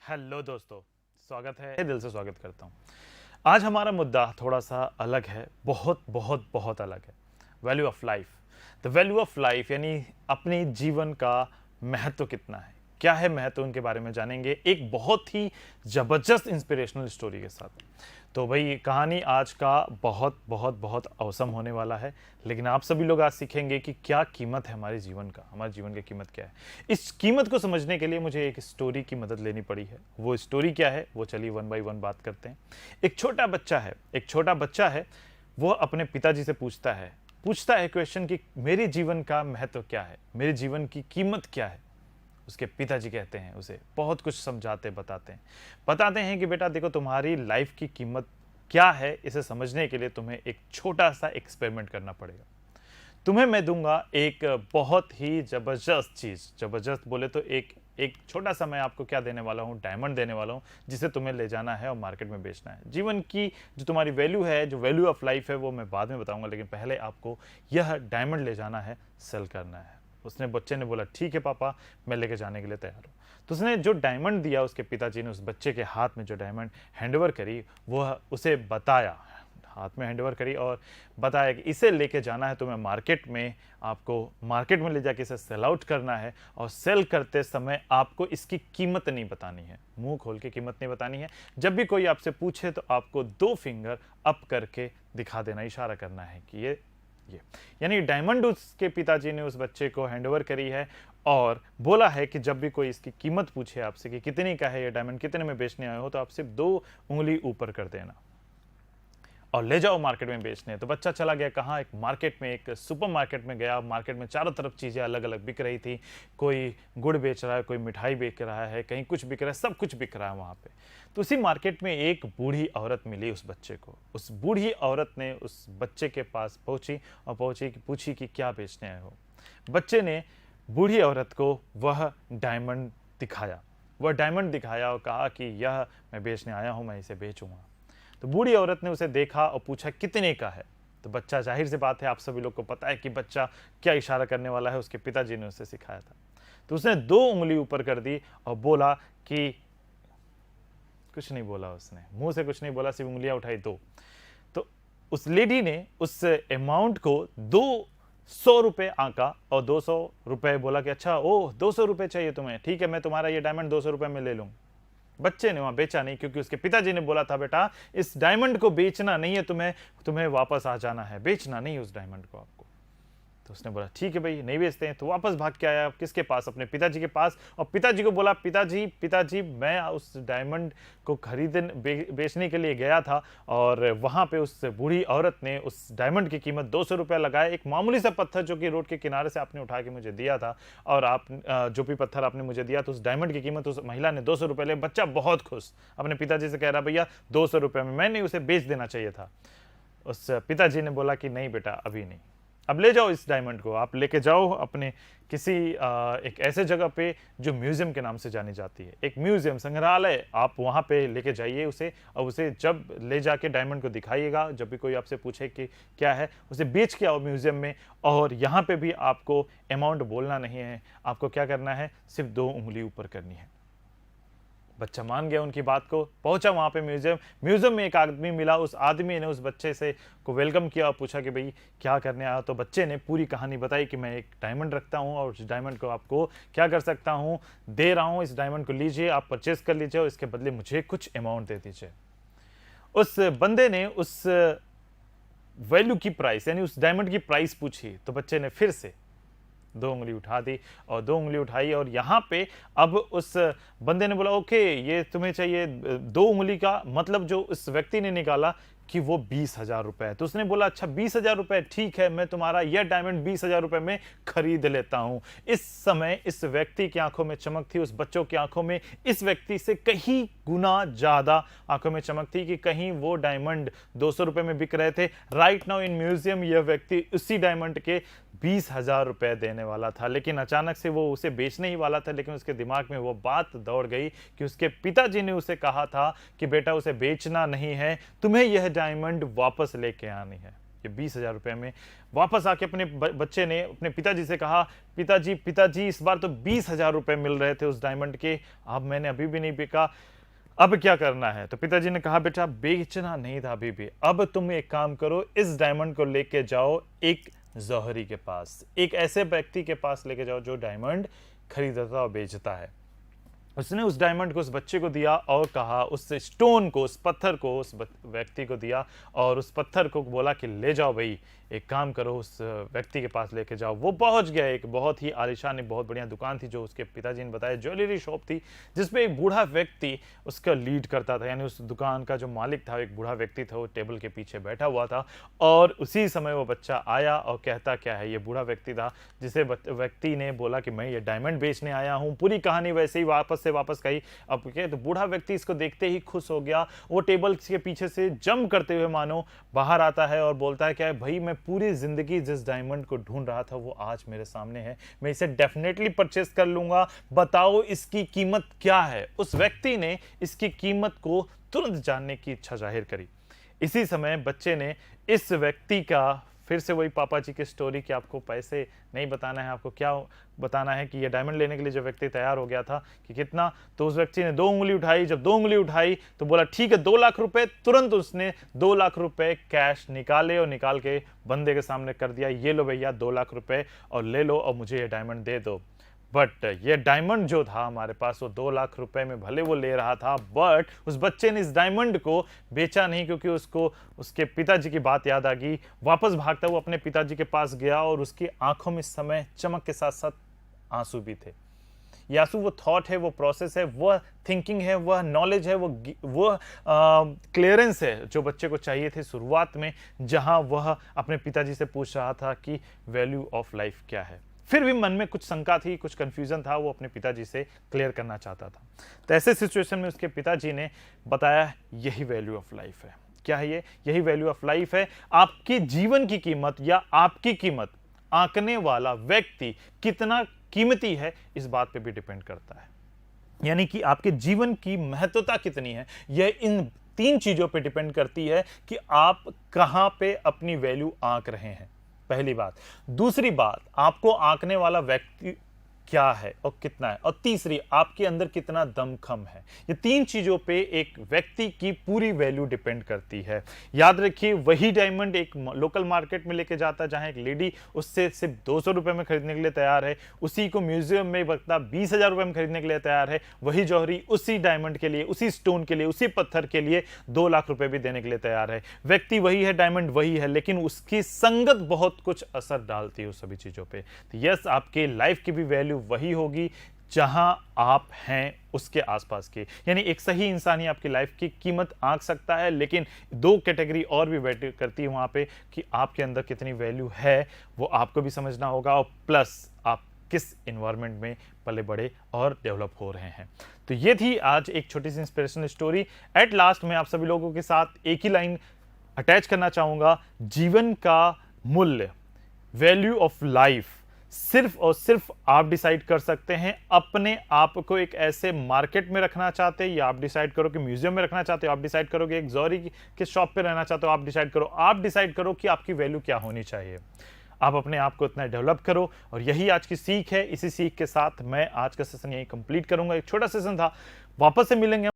Hello दोस्तों, स्वागत है, दिल से स्वागत करता हूँ। आज हमारा मुद्दा थोड़ा सा अलग है, बहुत बहुत बहुत अलग है। Value of life. The value of life यानी अपने जीवन का महत्व कितना है, क्या है महत्व, उनके बारे में जानेंगे एक बहुत ही ज़बरदस्त इंस्पिरेशनल स्टोरी के साथ। तो भाई कहानी आज का बहुत बहुत बहुत औसम होने वाला है, लेकिन आप सभी लोग आज सीखेंगे कि क्या कीमत है हमारे जीवन का, हमारे जीवन की कीमत क्या है। इस कीमत को समझने के लिए मुझे एक स्टोरी की मदद लेनी पड़ी है। वो स्टोरी क्या है, वो चलिए वन बाय वन बात करते हैं। एक छोटा बच्चा है, वो अपने पिताजी से पूछता है क्वेश्चन कि मेरे जीवन का महत्व क्या है, मेरे जीवन की कीमत क्या है। उसके पिताजी कहते हैं उसे, बहुत कुछ समझाते बताते हैं कि बेटा देखो, तुम्हारी लाइफ की कीमत क्या है, इसे समझने के लिए तुम्हें एक छोटा सा एक्सपेरिमेंट करना पड़ेगा। तुम्हें मैं दूंगा एक बहुत ही जबरदस्त चीज, जबरदस्त बोले तो एक छोटा सा मैं आपको क्या देने वाला हूँ, डायमंड देने वाला हूँ, जिसे तुम्हें ले जाना है और मार्केट में बेचना है। जीवन की जो तुम्हारी वैल्यू है, जो वैल्यू ऑफ लाइफ है, वो मैं बाद में बताऊंगा, लेकिन पहले आपको यह डायमंड ले जाना है, सेल करना है। बच्चे ने बोला ठीक है पापा, मैं लेके जाने के लिए तैयार हूँ। तो उसने जो डायमंड दिया, उसके पिताजी ने उस बच्चे के हाथ में जो डायमंड हैंडओवर करी, वह उसे बताया, हाथ में हैंडओवर करी और बताया कि इसे लेके जाना है तुम्हें मार्केट में, आपको मार्केट में ले जाके इसे सेल आउट करना है, और सेल करते समय आपको इसकी कीमत नहीं बतानी है, मुंह खोल के कीमत नहीं बतानी है। जब भी कोई आपसे पूछे तो आपको 2 फिंगर अप करके दिखा देना, इशारा करना है कि ये यानी डायमंड उसके पिताजी ने उस बच्चे को हैंडओवर करी है और बोला है कि जब भी कोई इसकी कीमत पूछे आपसे कि कितने का है ये डायमंड, कितने में बेचने आए हो, तो आप सिर्फ 2 उंगली ऊपर कर देना और ले जाओ मार्केट में बेचने। तो बच्चा चला गया कहाँ, एक मार्केट में, एक सुपर मार्केट में गया। मार्केट में चारों तरफ चीज़ें अलग अलग बिक रही थी, कोई गुड़ बेच रहा है, कोई मिठाई बेच रहा है, कहीं कुछ बिक रहा है, सब कुछ बिक रहा है वहाँ पे। तो उसी मार्केट में एक बूढ़ी औरत मिली उस बच्चे को। उस बूढ़ी औरत ने उस बच्चे के पास पूछी कि क्या बेचने आए हो। बच्चे ने बूढ़ी औरत को वह डायमंड दिखाया और कहा कि यह मैं बेचने आया हूँ, मैं इसे बेचूंगा। तो बूढ़ी औरत ने उसे देखा और पूछा कितने का है। तो बच्चा, जाहिर सी बात है, आप सभी लोग को पता है कि बच्चा क्या इशारा करने वाला है, उसके पिताजी ने उसे सिखाया था। तो उसने 2 उंगली ऊपर कर दी और बोला कि कुछ नहीं बोला, उसने मुंह से कुछ नहीं बोला, सिर्फ उंगलियां उठाई 2। तो उस लेडी ने उस अमाउंट को 200 रुपये आंका और 200 रुपये बोला कि अच्छा, ओह 200 रुपये चाहिए तुम्हें, ठीक है, मैं तुम्हारा ये डायमंड 200 रुपये में ले लूँ। बच्चे ने वहां बेचा नहीं, क्योंकि उसके पिताजी ने बोला था बेटा इस डायमंड को बेचना नहीं है, तुम्हें वापस आ जाना है, बेचना नहीं उस डायमंड को आपको। तो उसने बोला ठीक है भाई, नहीं बेचते हैं। तो वापस भाग के आया, किसके पास, अपने पिताजी के पास, और पिताजी को बोला पिताजी मैं उस डायमंड को बेचने के लिए गया था, और वहां पे उस बूढ़ी औरत ने उस डायमंड की कीमत 200 रुपया लगाया। एक मामूली सा पत्थर जो कि रोड के किनारे से आपने उठा के मुझे दिया था, और आप जो भी पत्थर आपने मुझे दिया, तो उस डायमंड की कीमत उस महिला ने 200 रुपये ले। बच्चा बहुत खुश, अपने पिताजी से कह रहा भैया 200 रुपये में, मैंने उसे बेच देना चाहिए था। उस पिताजी ने बोला कि नहीं बेटा, अभी नहीं, अब ले जाओ इस डायमंड को, आप लेके जाओ अपने किसी एक ऐसे जगह पे जो म्यूजियम के नाम से जानी जाती है, एक म्यूजियम, संग्रहालय, आप वहाँ पे लेके जाइए उसे, और उसे जब ले जाके डायमंड को दिखाइएगा, जब भी कोई आपसे पूछे कि क्या है, उसे बेच के आओ म्यूजियम में। और यहाँ पे भी आपको अमाउंट बोलना नहीं है, आपको क्या करना है, सिर्फ 2 उंगली ऊपर करनी है। बच्चा मान गया उनकी बात को, पहुंचा वहां पे म्यूजियम में एक आदमी मिला। उस आदमी ने उस बच्चे से को वेलकम किया और पूछा कि भाई क्या करने आया। तो बच्चे ने पूरी कहानी बताई कि मैं एक डायमंड रखता हूं और उस डायमंड को आपको क्या कर सकता हूं, दे रहा हूं, इस डायमंड को लीजिए, आप परचेज कर लीजिए और इसके बदले मुझे कुछ अमाउंट दे दीजिए। उस बंदे ने उस वैल्यू की प्राइस यानी उस डायमंड की प्राइस पूछी। तो बच्चे ने फिर से 2 उंगली उठा दी और 2 उंगली उठाई, और यहाँ पे अब उस बंदे ने बोला ओके ये तुम्हें चाहिए 2 उंगली का मतलब जो उस व्यक्ति ने निकाला कि वो 20,000 रुपए है। तो उसने बोला अच्छा 20,000 रुपए, ठीक है, मैं तुम्हारा यह डायमंड 20,000 रुपए में खरीद लेता हूं। इस समय इस व्यक्ति की आंखों में चमक थी, उस बच्चों की आंखों में इस व्यक्ति से कहीं गुना ज्यादा आंखों में चमक थी कि कहीं वो डायमंड 200 रुपए में बिक रहे थे, राइट नाउ इन म्यूजियम यह व्यक्ति उसी डायमंड के 20,000 रुपए देने वाला था। लेकिन अचानक से वो उसे बेचने ही वाला था, लेकिन उसके दिमाग में वो बात दौड़ गई कि उसके पिताजी ने उसे कहा था कि बेटा उसे बेचना नहीं है, तुम्हें यह डायमंड वापस लेके आनी है। ये 20,000 रुपये में वापस आके अपने बच्चे ने अपने पिताजी से कहा, पिताजी इस बार तो 20,000 रुपये मिल रहे थे उस डायमंड के, अब मैंने अभी भी नहीं बेचा, अब क्या करना है? तो पिताजी ने कहा, बेटा बेचना नहीं था अभी भी, अब तुम एक काम करो, इस डायमंड को लेके जाओ एक जौहरी के पास, एक ऐसे व्यक्ति के पास लेके जाओ जो डायमंड खरीदता और बेचता है। उसने उस डायमंड को उस बच्चे को दिया और कहा, उस स्टोन को, उस पत्थर को उस व्यक्ति को दिया और उस पत्थर को बोला कि ले जाओ भाई, एक काम करो, उस व्यक्ति के पास लेके जाओ। वो पहुंच गया, एक बहुत ही आलीशान, एक बहुत बढ़िया दुकान थी जो उसके पिताजी ने बताया, ज्वेलरी शॉप थी, जिसमें एक बूढ़ा व्यक्ति उसका लीड करता था, यानी उस दुकान का जो मालिक था एक बूढ़ा व्यक्ति था, वो टेबल के पीछे बैठा हुआ था। और उसी समय वो बच्चा आया और कहता क्या है, ये बूढ़ा व्यक्ति था जिसे व्यक्ति ने बोला कि मैं ये डायमंड बेचने आया हूँ। पूरी कहानी वैसे ही वापस कही। अब क्या, तो बूढ़ा व्यक्ति इसको देखते ही खुश हो गया, वो टेबल के पीछे से जंप करते हुए मानो बाहर आता है और बोलता है क्या है, भाई मैं पूरी जिंदगी जिस डायमंड को ढूंढ रहा था वो आज मेरे सामने है, मैं इसे डेफिनेटली परचेस कर लूंगा, बताओ इसकी कीमत क्या है। उस व्यक्ति ने इसकी कीमत को तुरंत जानने की इच्छा जाहिर करी। इसी समय बच्चे ने इस व्यक्ति का, फिर से वही पापा जी की स्टोरी कि आपको पैसे नहीं बताना है, आपको क्या बताना है कि ये डायमंड लेने के लिए जो व्यक्ति तैयार हो गया था कि कितना, तो उस व्यक्ति ने 2 उंगली उठाई। जब 2 उंगली उठाई तो बोला ठीक है 2 लाख रुपए। तुरंत उसने 2 लाख रुपए कैश निकाले और निकाल के बंदे के सामने कर दिया, ये लो भैया 2 लाख रुपए और ले लो और मुझे ये डायमंड दे दो। बट ये डायमंड जो था हमारे पास, वो 2 लाख रुपए में भले वो ले रहा था, बट उस बच्चे ने इस डायमंड को बेचा नहीं, क्योंकि उसको उसके पिताजी की बात याद आ गई। वापस भागता हुआ अपने पिताजी के पास गया और उसकी आंखों में इस समय चमक के साथ साथ आंसू भी थे। ये आंसू वो थॉट है, वो प्रोसेस है, वह थिंकिंग है, वह नॉलेज है, वो क्लियरेंस है जो बच्चे को चाहिए थे शुरुआत में, जहां वह अपने पिताजी से पूछ रहा था कि वैल्यू ऑफ लाइफ क्या है। फिर भी मन में कुछ शंका थी, कुछ कंफ्यूजन था, वो अपने पिताजी से क्लियर करना चाहता था। तो ऐसे सिचुएशन में उसके पिताजी ने बताया, यही वैल्यू ऑफ लाइफ है। क्या है ये? यही वैल्यू ऑफ लाइफ है। आपके जीवन की कीमत या आपकी कीमत आंकने वाला व्यक्ति कितना कीमती है, इस बात पे भी डिपेंड करता है। यानी कि आपके जीवन की महत्वता कितनी है, यह इन 3 चीजों पे डिपेंड करती है कि आप कहां पे अपनी वैल्यू आंक रहे हैं, पहली बात। दूसरी बात, आपको आंकने वाला व्यक्ति क्या है और कितना है, और तीसरी, आपके अंदर कितना दमखम है। ये 3 चीजों पे एक व्यक्ति की पूरी वैल्यू डिपेंड करती है। याद रखिए, वही डायमंड एक लोकल मार्केट में लेके जाता है जहां एक लेडी उससे सिर्फ 200 रुपए में खरीदने के लिए तैयार है, उसी को म्यूजियम में बता 20,000 रुपए में खरीदने के लिए तैयार है, वही जौहरी उसी डायमंड के लिए, उसी स्टोन के लिए, उसी पत्थर के लिए 2 लाख रुपए भी देने के लिए तैयार है। व्यक्ति वही है, डायमंड वही है, लेकिन उसकी संगत बहुत कुछ असर डालती है उस सभी चीजों पे। तो यस, आपके लाइफ की भी वैल्यू वही होगी जहां आप हैं उसके आसपास के। यानी एक सही इंसान ही आपकी लाइफ की कीमत आंक सकता है, लेकिन 2 कैटेगरी और भी बैठ करती है वहां पे कि आपके अंदर कितनी वैल्यू है, वो आपको भी समझना होगा, और प्लस आप किस एनवायरनमेंट में पले बड़े और डेवलप हो रहे हैं। तो ये थी आज एक छोटी सी इंस्पिरेशनल स्टोरी। एट लास्ट मैं आप सभी लोगों के साथ एक ही लाइन अटैच करना चाहूंगा, जीवन का मूल्य, वैल्यू ऑफ लाइफ सिर्फ और सिर्फ आप डिसाइड कर सकते हैं। अपने आप को एक ऐसे मार्केट में रखना चाहते हैं या आप डिसाइड करो कि म्यूजियम में रखना चाहते हो, आप डिसाइड करो कि एक जौहरी के शॉप पे रहना चाहते हो, आप डिसाइड करो कि आपकी वैल्यू क्या होनी चाहिए। आप अपने आप को इतना डेवलप करो, और यही आज की सीख है। इसी सीख के साथ मैं आज का सेशन यही कंप्लीट करूंगा। एक छोटा सेशन था, वापस से मिलेंगे।